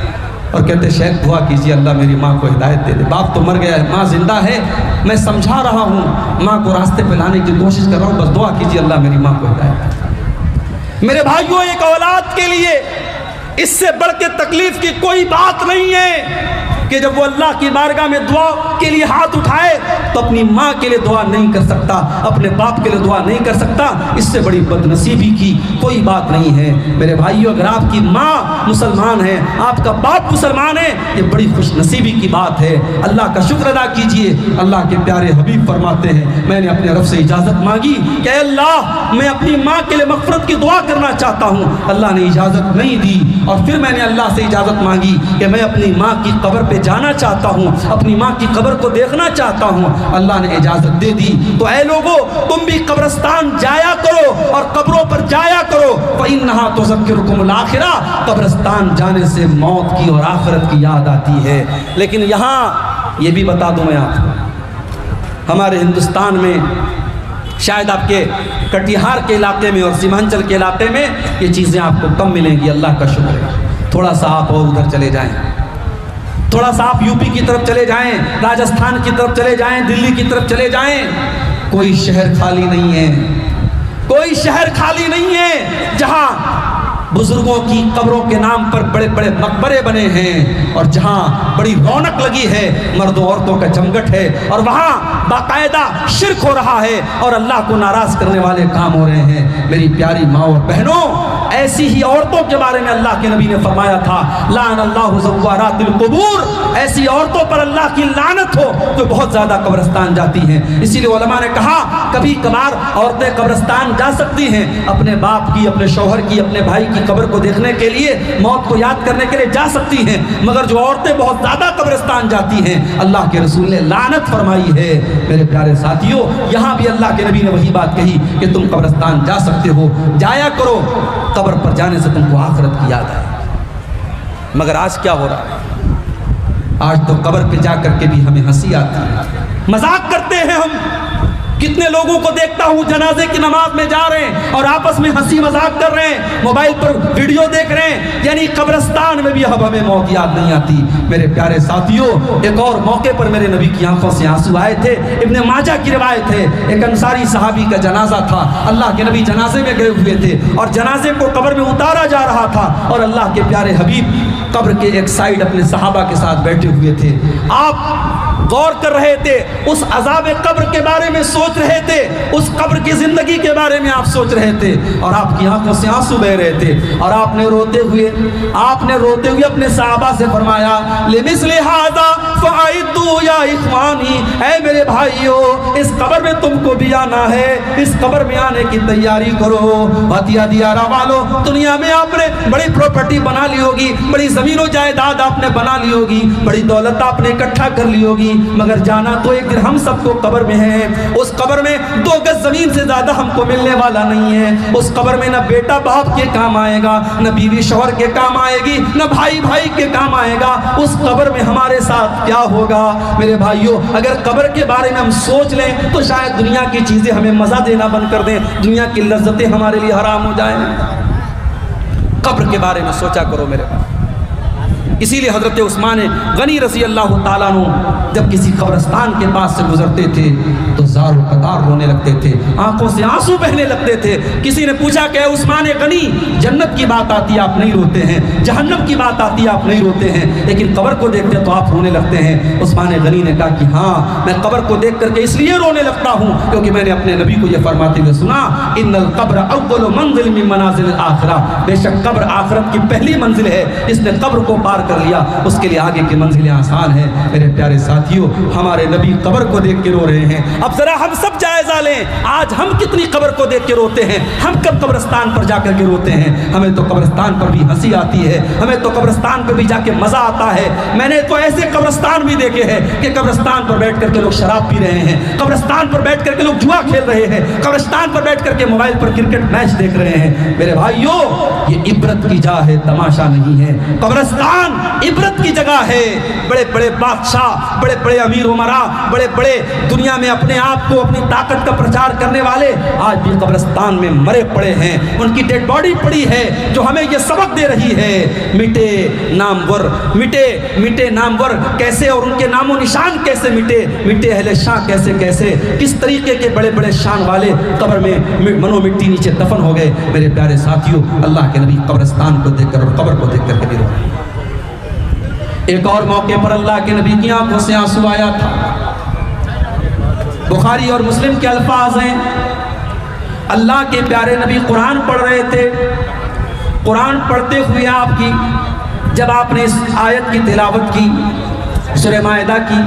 اور کہتے ہیں شیخ دعا کیجیے اللہ میری ماں کو ہدایت دے دے۔ باپ تو مر گیا ہے، ماں زندہ ہے، میں سمجھا رہا ہوں، ماں کو راستے پہ لانے کی کوشش کر رہا ہوں، بس دعا کیجیے اللہ میری ماں کو ہدایت دے دے۔ میرے بھائیوں، ایک اولاد کے لیے اس سے بڑھ کے تکلیف کی کوئی بات نہیں ہے۔ کہ جب وہ اللہ کی بارگاہ میں دعا کے لیے ہاتھ اٹھائے تو اپنی ماں کے لیے دعا نہیں کر سکتا، اپنے باپ کے لیے دعا نہیں کر سکتا۔ اس سے بڑی بد نصیبی کی کوئی بات نہیں ہے میرے بھائیو۔ اگر آپ کی ماں مسلمان ہے، آپ کا باپ مسلمان ہے، یہ بڑی خوش نصیبی کی بات ہے۔ اللہ کا شکر ادا کیجئے۔ اللہ کے پیارے حبیب فرماتے ہیں میں نے اپنے رب سے اجازت مانگی کہ اے اللہ میں اپنی ماں کے لیے مغفرت کی دعا کرنا چاہتا ہوں، اللہ نے اجازت نہیں دی، اور پھر میں نے اللہ سے اجازت مانگی کہ میں اپنی ماں کی قبر پہ جانا چاہتا ہوں، اپنی ماں کی قبر کو دیکھنا چاہتا ہوں، اللہ نے اجازت دے دی۔ تو اے لوگو تم بھی قبرستان جایا کرو اور قبروں پر جایا کرو، فَإِنَّهَا تُذَكِّرُكُمُ الْآخِرَةَ، قبرستان جانے سے موت کی اور آخرت کی یاد آتی ہے۔ لیکن یہاں یہ بھی بتا دوں میں آپ کو، ہمارے ہندوستان میں شاید آپ کے کٹیہار کے علاقے میں اور سیمانچل کے علاقے میں یہ چیزیں آپ کو کم ملیں گی، اللہ کا شکر ہے۔ تھوڑا سا آپ اور ادھر چلے جائیں، تھوڑا سا آپ یو پی کی طرف چلے جائیں، راجستھان کی طرف چلے جائیں، دلی کی طرف چلے جائیں، کوئی شہر خالی نہیں ہے، کوئی شہر خالی نہیں ہے جہاں بزرگوں کی قبروں کے نام پر بڑے بڑے مقبرے بنے ہیں، اور جہاں بڑی رونق لگی ہے، مرد و عورتوں کا جمگٹ ہے، اور وہاں باقاعدہ شرک ہو رہا ہے اور اللہ کو ناراض کرنے والے کام ہو رہے ہیں۔ میری پیاری ماں اور بہنوں، ایسی ہی عورتوں کے بارے میں اللہ کے نبی نے فرمایا تھا لعن اللہ زوارات القبور، ایسی عورتوں پر اللہ کی لعنت ہو جو بہت زیادہ قبرستان جاتی ہیں۔ اسی لیے علماء نے کہا کبھی کبھار عورتیں قبرستان جا سکتی ہیں، اپنے باپ کی، اپنے شوہر کی، اپنے بھائی کی قبر کو دیکھنے کے لیے، موت کو یاد کرنے کے لیے جا سکتی ہیں، مگر جو عورتیں بہت زیادہ قبرستان جاتی ہیں اللہ کے رسول نے لعنت فرمائی ہے۔ میرے پیارے ساتھیوں، یہاں بھی اللہ کے نبی نے وہی بات کہی کہ تم قبرستان جا سکتے ہو، جایا کرو، قبر پر جانے سے تم کو آخرت کی یاد ہے۔ مگر آج کیا ہو رہا ہے؟ آج تو قبر پہ جا کر کے بھی ہمیں ہنسی آتی ہے، مذاق کرتے ہیں ہم۔ کتنے لوگوں کو دیکھتا ہوں جنازے کی نماز میں جا رہے ہیں اور آپس میں ہنسی مذاق کر رہے ہیں، موبائل پر ویڈیو دیکھ رہے ہیں، یعنی قبرستان میں بھی اب ہمیں موت یاد نہیں آتی۔ میرے پیارے ساتھیوں، ایک اور موقع پر میرے نبی کی آنکھوں سے آنسو آئے تھے۔ ابن ماجہ کی روایت ہے، ایک انصاری صحابی کا جنازہ تھا، اللہ کے نبی جنازے میں گئے ہوئے تھے اور جنازے کو قبر میں اتارا جا رہا تھا، اور اللہ کے پیارے حبیب قبر کے ایک سائیڈ اپنے صحابہ کے ساتھ بیٹھے ہوئے تھے۔ آپ غور کر رہے تھے، اس عذاب قبر کے بارے میں سوچ رہے تھے، اس قبر کی زندگی کے بارے میں آپ سوچ رہے تھے، اور آپ کی آنکھوں سے آنسو بہ رہے تھے، اور آپ نے روتے ہوئے اپنے صحابہ سے فرمایا لِمِثْلِ هَذَا فَأَعِدُّوا يَا إِخْوَانِي، اے میرے بھائیو اس قبر میں تم کو بھی آنا ہے، اس قبر میں آنے کی تیاری کرو۔ ہتھیا دیارہ والو، دنیا میں آپ نے بڑی پراپرٹی بنا لی ہوگی، بڑی زمین و جائیداد آپ نے بنا لی ہوگی، بڑی دولت آپ نے اکٹھا کر لی ہوگی، مگر جانا تو ایک دن ہم سب کو قبر میں ہے۔ اس قبر میں 2 گز زمین سے زیادہ ہم کو ملنے والا نہیں ہے۔ اس قبر میں نہ بیٹا باپ کے کام آئے گا، نہ بیوی شوہر کے کام آئے گی، نہ بھائی بھائی کے کام آئے گا۔ اس قبر میں ہمارے ساتھ کیا ہوگا؟ میرے بھائیوں، اگر قبر کے بارے میں ہم سوچ لیں تو شاید دنیا کی چیزیں ہمیں مزہ دینا بند کر دیں، دنیا کی لذتیں ہمارے لیے حرام ہو جائیں۔ قبر کے بارے میں سوچا کرو میرے بھائی۔ اسی لیے حضرت عثمان غنی رضی اللہ تعالیٰ عنہ جب کسی قبرستان کے پاس سے گزرتے تھے تو زار و قطار رونے لگتے تھے، آنکھوں سے آنسو بہنے لگتے تھے۔ کسی نے پوچھا کہ عثمان غنی، جنت کی بات آتی ہے آپ نہیں روتے ہیں، جہنم کی بات آتی ہے آپ نہیں روتے ہیں، لیکن قبر کو دیکھتے تو آپ رونے لگتے ہیں۔ عثمان غنی نے کہا کہ ہاں، میں قبر کو دیکھ کر کے اس لیے رونے لگتا ہوں کیونکہ میں نے اپنے نبی کو یہ فرماتے ہوئے سنا ان القبر اول منزل من منازل الاخرہ، بے شک قبر آخرت کی پہلی منزل ہے، جس نے قبر کو پار کر لیا اس کے لیے آگے کی منزلیں آسان ہیں۔ میرے پیارے ساتھیوں، ہمارے نبی قبر کو دیکھ کے رو رہے ہیں۔ اب ذرا ہم سب جائزہ لیں، آج ہم کتنی قبر کو دیکھ کے روتے ہیں، ہم کب قبرستان پر جا کر کے روتے ہیں؟ ہمیں تو قبرستان پر بھی ہنسی آتی ہے، ہمیں تو قبرستان پر بھی جا کے مزہ آتا ہے۔ میں نے تو ایسے قبرستان بھی دیکھے ہیں کہ قبرستان پر بیٹھ کر کے لوگ شراب پی رہے ہیں، قبرستان پر بیٹھ کر کے لوگ جوا کھیل رہے ہیں، قبرستان پر بیٹھ کر کے موبائل پر کرکٹ میچ دیکھ رہے ہیں۔ میرے بھائیوں، یہ عبرت کی جا ہے، تماشا نہیں ہے۔ قبرستان عبرت کی جگہ ہے۔ بڑے بڑے بادشاہ، بڑے بڑے امیر امراء، بڑے بڑے دنیا میں اپنے آپ کو، اپنی طاقت کا پرچار کرنے والے آج بھی قبرستان میں مرے پڑے ہیں، ان کی ڈیڈ باڈی پڑی ہے جو ہمیں یہ سبق دے رہی ہے، مٹے نامور، مٹے نامور کیسے، اور ان کے نام و نشان کیسے مٹے اہل شان کیسے کس طریقے کے بڑے بڑے شان والے قبر میں منو مٹی نیچے دفن ہو گئے۔ میرے پیارے ساتھیوں، اللہ کے نبی قبرستان کو دیکھ کر اور قبر کو دیکھ کر کے بھی رو رہے ہیں۔ ایک اور موقع پر اللہ کے نبی کی آنکھوں سے آنسو آیا تھا. بخاری اور مسلم کے الفاظ ہیں، اللہ کے پیارے نبی قرآن پڑھ رہے تھے. قرآن پڑھتے ہوئے آپ کی جب آپ نے اس آیت کی تلاوت کی، سورہ مائدہ کی،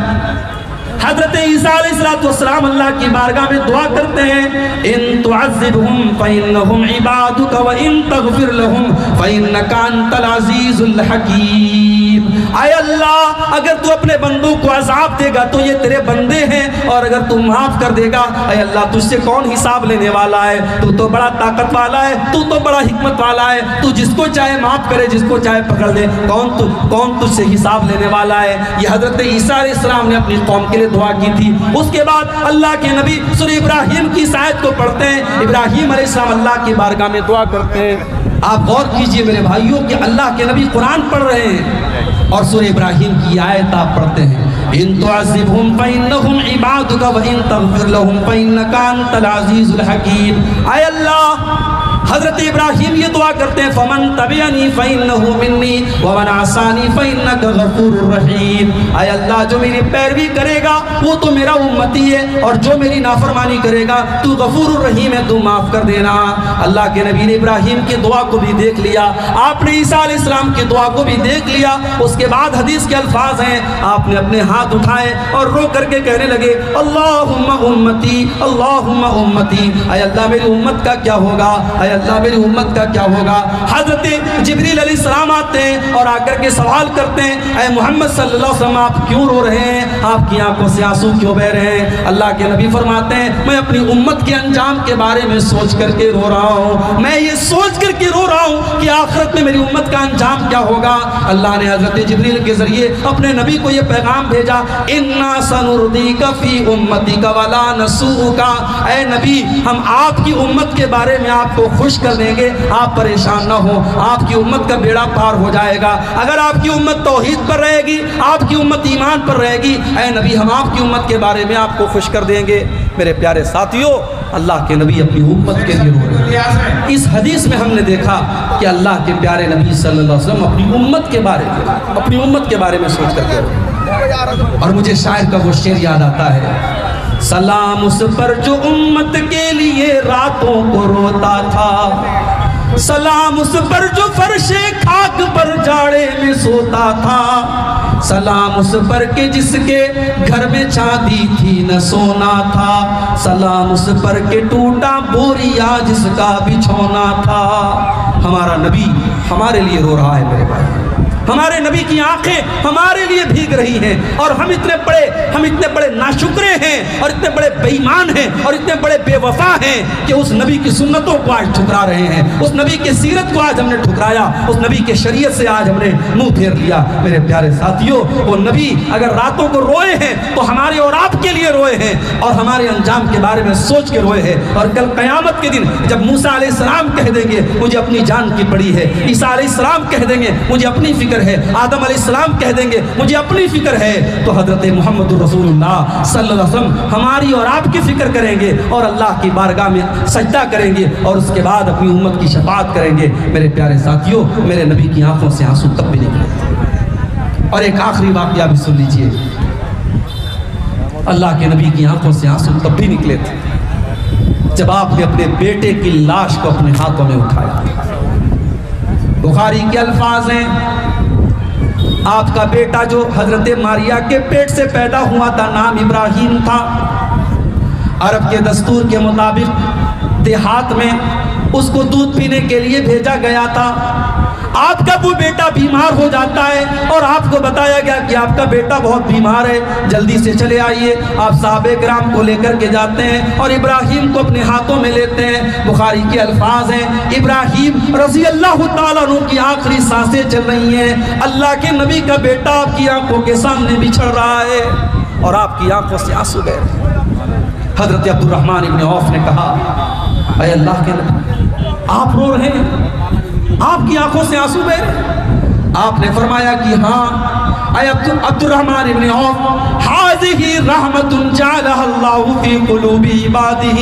حضرت عیسیٰ علیہ السلام اللہ کی بارگاہ میں دعا کرتے ہیں، ان تعذبهم فإنهم عبادك وإن تغفر لهم فإنك أنت العزيز الحكيم. اے اللہ اگر تو اپنے بندوں کو عذاب دے گا تو یہ تیرے بندے ہیں، اور اگر تو معاف کر دے گا اے اللہ تجھ سے کون حساب لینے والا ہے؟ تو تو بڑا طاقت والا ہے، تو تو بڑا حکمت والا ہے، تو جس کو چاہے معاف کرے، جس کو چاہے پکڑ لے، کون تجھ سے حساب لینے والا ہے؟ یہ حضرت عیسیٰ علیہ السلام نے اپنی قوم کے لیے دعا کی تھی. اس کے بعد اللہ کے نبی سورہ ابراہیم کی اس آیت کو پڑھتے ہیں. ابراہیم علیہ السلام اللہ کی بارگاہ میں دعا کرتے ہیں. آپ غور کیجئے میرے بھائیوں کہ اللہ کے نبی قرآن پڑھ رہے ہیں اور سورہ ابراہیم کی آیت آپ پڑھتے ہیں، ان تعذبهم فإنهم عبادك وإن تغفر لهم فإنك أنت العزيز الحكيم. اے اللہ حضرت ابراہیم یہ دعا کرتے ہیں، فمن تبعنی فإنه منی ومن عصانی فإنك غفور رحیم. اے اللہ جو میری پیروی کرے گا وہ تو میرا امتی ہے، اور جو میری نافرمانی کرے گا تو غفور الرحیم ہے، تو معاف کر دینا. اللہ کے نبی نے ابراہیم کی دعا کو بھی دیکھ لیا، آپ نے عیسیٰ علیہ السلام کی دعا کو بھی دیکھ لیا. اس کے بعد حدیث کے الفاظ ہیں، آپ نے اپنے ہاتھ اٹھائے اور رو کر کے کہنے لگے، اللہم امتی اللہم امتی. اے اللہ میری امت کا کیا ہوگا، اے اللہ میری امت کا کیا ہوگا. حضرت جبریل علیہ السلام آتے ہیں اور آ کر کے سوال کرتے ہیں، اے محمد صلی اللہ علیہ وسلم آپ کیوں رو رہے ہیں، آپ کی آنکھوں سے آنسو کیوں بہ رہے ہیں؟ اللہ کے نبی فرماتے ہیں، میں اپنی امت کے انجام کے بارے میں سوچ کر کے رو رہا ہوں، میں یہ سوچ کر کے رو رہا ہوں کہ آخرت میں میری امت کا انجام کیا ہوگا. اللہ نے حضرت جبریل کے ذریعے اپنے نبی کو یہ پیغام بھیجا، انا سنردیک فی امتک ولا نسوءک. اے نبی ہم آپ کی امت کے بارے میں آپ کو خوش کر دیں گے، آپ پریشان نہ ہو، آپ کی امت کا بیڑا پار ہو جائے گا. اگر آپ کی امت توحید پر رہے گی، آپ کی امت ایمان پر رہے گی، اے نبی ہم آپ کی امت کے بارے میں آپ کو خوش کر دیں گے. میرے پیارے ساتھیوں، اللہ کے نبی اپنی امت کے لیے رو رہے ہیں. اس حدیث میں ہم نے دیکھا کہ اللہ کے پیارے نبی صلی اللہ علیہ وسلم اپنی امت کے بارے میں سوچ کر کے رو رہے ہیں. اور مجھے شاعر کا وہ شعر یاد آتا ہے، سلام اس پر جو امت کے لیے راتوں کو روتا تھا، سلام اس پر جو فرش خاک پر جاڑے میں سوتا تھا، سلام اس پر کے جس کے گھر میں چاندی تھی نہ سونا تھا، سلام اس پر کے ٹوٹا بوریا جس کا بچھونا تھا. ہمارا نبی ہمارے لیے رو رہا ہے میرے بھائی. ہمارے نبی کی آنکھیں ہمارے لیے بھیگ رہی ہیں، اور ہم اتنے بڑے ناشکرے ہیں اور اتنے بڑے بے ایمان ہیں اور اتنے بڑے بے وفا ہیں کہ اس نبی کی سنتوں کو آج ٹھکرا رہے ہیں، اس نبی کی سیرت کو آج ہم نے ٹھکرایا، اس نبی کے شریعت سے آج ہم نے منہ پھیر لیا. میرے پیارے ساتھیوں، وہ نبی اگر راتوں کو روئے ہیں تو ہمارے اور آپ کے لیے روئے ہیں، اور ہمارے انجام کے بارے میں سوچ کے روئے ہیں. اور کل قیامت کے دن جب موسیٰ علیہ السلام کہہ دیں گے مجھے اپنی جان کی پڑی ہے، عیسیٰ علیہ السلام کہہ دیں گے مجھے اپنی فکر ہے، آدم علیہ السلام کہہ دیں گے مجھے اپنی فکر ہے، تو حضرت محمد رسول اللہ صلی اللہ علیہ وسلم ہماری اور آپ کی فکر کریں گے اور اللہ کی بارگاہ میں سجدہ کریں گے، اور اس کے بعد اپنی امت کی شفاعت کریں گے. میرے پیارے ساتھیوں، میرے نبی کی آنکھوں سے آنسو تب بھی نکلے تھے. اور ایک آخری واقعہ بھی سن لیجئے، اللہ کے نبی کی آنکھوں سے آنسو تب بھی نکلے تھے جب آپ نے اپنے بیٹے کی لاش کو اپنے ہاتھوں میں اٹھایا. بخاری کے الفاظ ہیں، آپ کا بیٹا جو حضرت ماریا کے پیٹ سے پیدا ہوا تھا نام ابراہیم تھا. عرب کے دستور کے مطابق دیہات میں اس کو دودھ پینے کے لیے بھیجا گیا تھا. آپ کا وہ بیٹا بیمار ہو جاتا ہے اور آپ کو بتایا گیا کہ آپ کا بیٹا بہت بیمار ہے، جلدی سے چلے آئیے. آپ صحابہ کرام کو لے کر کے جاتے ہیں اور ابراہیم کو اپنے ہاتھوں میں لیتے ہیں. بخاری کے الفاظ ہیں، ابراہیم رضی اللہ تعالیٰ عنہ کی آخری سانسیں چل رہی ہیں، اللہ کے نبی کا بیٹا آپ کی آنکھوں کے سامنے بچھڑ رہا ہے اور آپ کی آنکھوں سے آنسو بہہ رہے ہیں. حضرت عبد الرحمن ابن عوف نے کہا، اے اللہ کے نبی آپ رو رہے ہیں، آپ کی آنکھوں سے آنسو بہہ رہے ہیں. آپ نے فرمایا کہ ہاں اے عبد الرحمن ابن عوف ہذہ رحمت جعلها اللہ فی قلوب عبادہ.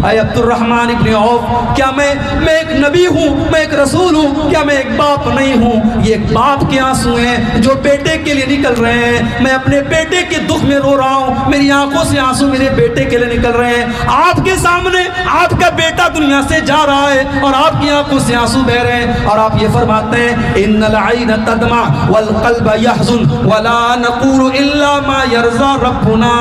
اے عبد الرحمن ابن عوف کیا میں ایک نبی ہوں, میں ایک رسول ہوں, کیا میں ایک باپ نہیں ہوں؟ یہ ایک باپ کے آنسو ہیں جو بیٹے کے لیے نکل رہے ہیں. میں اپنے بیٹے کے دکھ میں رو رہا ہوں, میری آنکھوں سے آنسو میرے بیٹے کے لیے نکل رہے ہیں. آپ کے سامنے آپ کا بیٹا دنیا سے جا رہا ہے اور آپ کی آنکھوں سے آنسو بہ رہے ہیں, اور آپ یہ فرماتے ہیں ان العین تدمع والقلب یحزن ولا نقول الا ما یرضى ربنا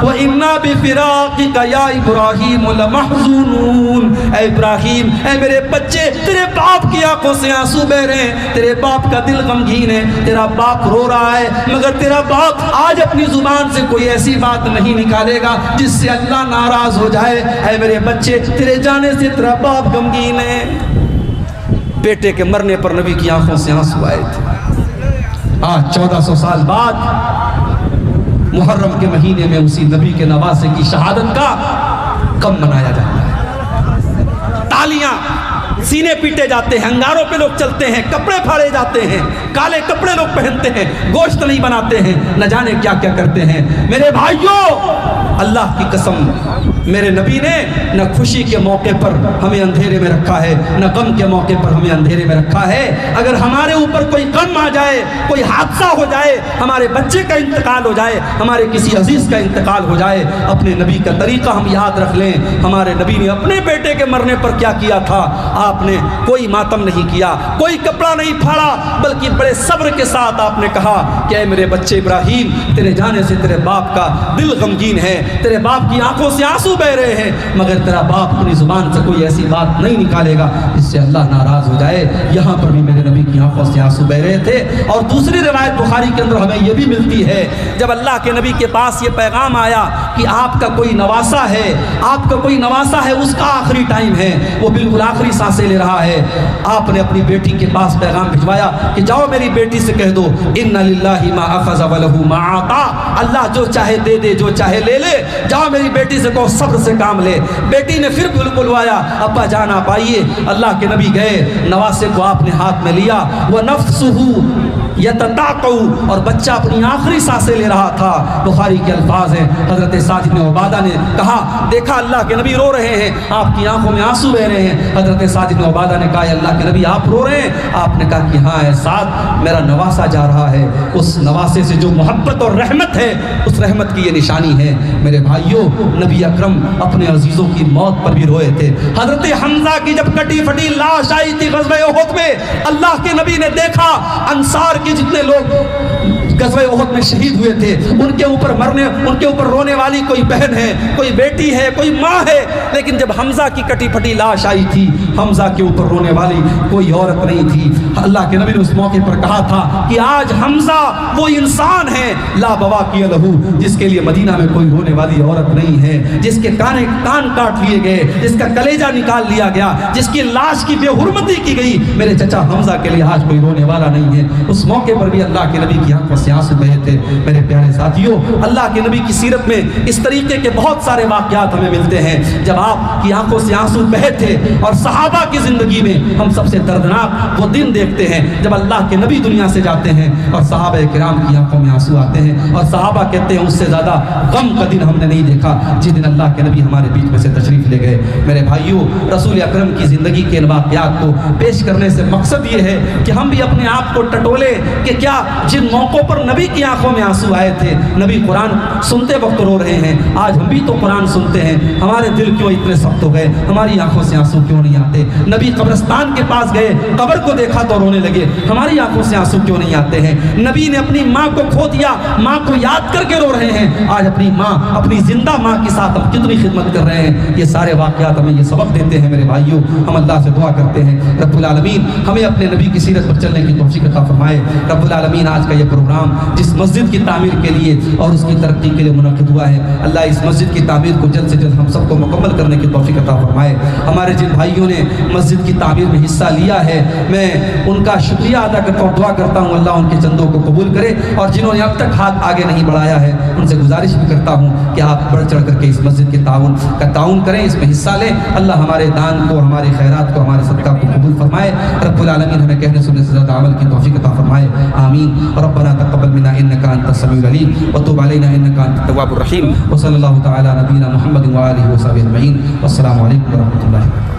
وانا بفراقك یا ابراہیم لمحزونون. اے ابراہیم, اے میرے بچے, تیرے باپ کی آنکھوں سے آنسو بہ رہے ہیں, تیرے باپ کا دل غمگین ہے, تیرا باپ رو رہا ہے, مگر تیرا باپ آج اپنی زبان سے کوئی ایسی بات نہیں نکالے گا جس سے اللہ ناراض ہو جائے. اے میرے بچے, تیرے جانے سے تیرا باپ غمگین ہے. بیٹے کے مرنے پر نبی کی آنکھوں سے آنسو آئے تھے. آج 1400 سال بعد محرم کے مہینے میں اسی نبی کے نواسے کی شہادت کا کم منایا جاتا ہے. تالیاں, سینے پیٹے جاتے ہیں, انگاروں پہ لوگ چلتے ہیں, کپڑے پھاڑے جاتے ہیں, کالے کپڑے لوگ پہنتے ہیں, گوشت نہیں بناتے ہیں, نہ جانے کیا کیا کرتے ہیں. میرے بھائیوں, اللہ کی قسم, میرے نبی نے نہ خوشی کے موقع پر ہمیں اندھیرے میں رکھا ہے, نہ غم کے موقع پر ہمیں اندھیرے میں رکھا ہے. اگر ہمارے اوپر کوئی غم آ جائے, کوئی حادثہ ہو جائے, ہمارے بچے کا انتقال ہو جائے, ہمارے کسی عزیز کا انتقال ہو جائے, اپنے نبی کا طریقہ ہم یاد رکھ لیں. ہمارے نبی نے اپنے بیٹے کے مرنے پر کیا کیا تھا؟ آپ نے کوئی ماتم نہیں کیا, کوئی کپڑا نہیں پھاڑا, بلکہ بڑے صبر کے ساتھ آپ نے کہا کہ اے میرے بچے ابراہیم, تیرے جانے سے تیرے باپ کا دل غمگین ہے, تیرے باپ کی آنکھوں سے آنسو بہ رہے ہیں, مگر تیرا باپ اپنی زبان سے کوئی ایسی بات نہیں نکالے گا جس سے اللہ ناراض ہو جائے. یہاں پر بھی میرے نبی کی آنکھوں سے آنسو بہ رہے تھے. اور دوسری روایت بخاری کے اندر ہمیں یہ بھی ملتی ہے, جب اللہ کے نبی کے پاس یہ پیغام آیا کہ آپ کا کوئی نواسا ہے, آپ کا کوئی نواسا ہے, اس کا آخری ٹائم ہے, وہ بالکل آخری سانسیں لے رہا ہے, آپ نے اپنی بیٹی کے پاس پیغام بھجوایا کہ جاؤ میری بیٹی سے کہہ دو ان للہ ما اخذ ولہ ما عطا, اللہ جو چاہے دے دے, جو چاہے لے لے. جاؤ میری بیٹی سے کہو صبر سے کام لے. بیٹی نے پھر بلوایا, ابا جان آپ آئیے. اللہ کے نبی گئے, نواسے کو آپ نے ہاتھ میں لیا, وَنَفْسُهُ یتتاقو, اور بچہ اپنی آخری سانسیں لے رہا تھا. بخاری کے الفاظ ہیں, حضرت سعد بن عبادہ نے کہا دیکھا اللہ کے نبی رو رہے ہیں, آپ کی آنکھوں میں آنسو بہ رہے ہیں. حضرت سعد بن عبادہ نے کہا اللہ کے نبی آپ رو رہے ہیں؟ آپ نے کہا کہ ہاں اے سعد, میرا نواسا جا رہا ہے, اس نواسے سے جو محبت اور رحمت ہے, اس رحمت کی یہ نشانی ہے. میرے بھائیوں, نبی اکرم اپنے عزیزوں کی موت پر بھی روئے تھے. حضرت حمزہ کی جب کٹی پھٹی لاش آئی تھی غزوہ احد میں, اللہ کے نبی نے دیکھا انصار کے جتنے لوگ غزوہ احد میں شہید ہوئے تھے, ان کے اوپر رونے والی کوئی بہن ہے, کوئی بیٹی ہے, کوئی ماں ہے, لیکن جب حمزہ کی کٹی پھٹی لاش آئی تھی, حمزہ کے اوپر رونے والی کوئی عورت نہیں تھی. اللہ کے نبی نے اس موقع پر کہا تھا کہ آج حمزہ وہ انسان ہے لا بواقی لہو, جس کے لیے مدینہ میں کوئی رونے والی عورت نہیں ہے, جس کے کان کاٹ لیے گئے, جس کا کلیجہ نکال لیا گیا, جس کی لاش کی بے حرمتی کی گئی. میرے چچا حمزہ کے لیے آج کوئی رونے والا نہیں ہے. اس موقع پر بھی اللہ کے نبی کی آنکھوں سے آنسو بہے تھے. میرے پیارے ساتھیوں, اللہ کے نبی کی سیرت میں اس طریقے کے بہت سارے واقعات ہمیں ملتے ہیں جب آپ کی آنکھوں سے آنسو بہے تھے. اور صحابہ کی زندگی میں ہم سب سے دردناک وہ دن دیکھتے ہیں جب اللہ کے نبی دنیا سے جاتے ہیں اور صحابہ کرام کی آنکھوں میں آنسو آتے ہیں, اور صحابہ کہتے ہیں اس سے زیادہ غم کا دن ہم نے نہیں دیکھا جس دن اللہ کے نبی ہمارے بیچ میں سے تشریف لے گئے. میرے بھائیوں, رسول اکرم کی زندگی کے واقعات کو پیش کرنے سے مقصد یہ ہے کہ ہم بھی اپنے آپ کو ٹٹولے کہ کیا جن موقعوں پر نبی کی آنکھوں میں آنسو آئے تھے, نبی قرآن سنتے وقت رو رہے ہیں, آج ہم بھی تو قرآن سنتے ہیں, ہمارے دل کیوں اتنے سخت ہو گئے, ہماری آنکھوں سے آنسو کیوں نہیں آتے؟ نبی قبرستان کے پاس گئے, قبر کو دیکھا تو رونے لگے, ہماری آنکھوں سے آنسو کیوں نہیں آتے ہیں؟ نبی نے اپنی ماں کو کھو دیا, ماں کو یاد کر کے رو رہے ہیں, آج اپنی ماں, اپنی زندہ ماں کے ساتھ ہم کتنی خدمت کر رہے ہیں. یہ سارے واقعات ہمیں یہ سبق دیتے ہیں. میرے بھائیوں, ہم اللہ سے دعا کرتے ہیں رب العالمین ہمیں اپنے نبی کی سیرت پر چلنے کی توفیق عطا فرمائے. رب العالمین آج کا یہ پروگرام جس مسجد کی تعمیر کے لیے اور اس کی ترقی کے لیے منعقد ہوا ہے, اللہ اس مسجد کی تعمیر کو جلد سے جلد ہم سب کو مکمل کرنے کی توفیق عطا فرمائے. ہمارے جن بھائیوں نے مسجد کی تعمیر میں حصہ لیا ہے, میں ان کا شکریہ ادا کرتا ہوں, دعا کرتا ہوں اللہ ان کے چندوں کو قبول کرے, اور جنہوں نے اب تک ہاتھ آگے نہیں بڑھایا ہے ان سے گزارش بھی کرتا ہوں کہ آپ بڑھ چڑھ کر کے اس مسجد کے تعاون کریں, اس میں حصہ لیں. اللہ ہمارے دان کو, ہمارے خیرات کو, ہمارے صدقہ کو قبول قبول فرمائے. رب العالمین ہمیں کہنے سننے سے زیادہ عمل کی توفیق عطا فرمائے. آمین. ربنا تقبل منا انك انت السميع العليم وتب علينا انك انت التواب الرحيم. وصلى الله تعالى على نبينا محمد وآله وصحبه اجمعين. والسلام علیکم ورحمۃ اللہ.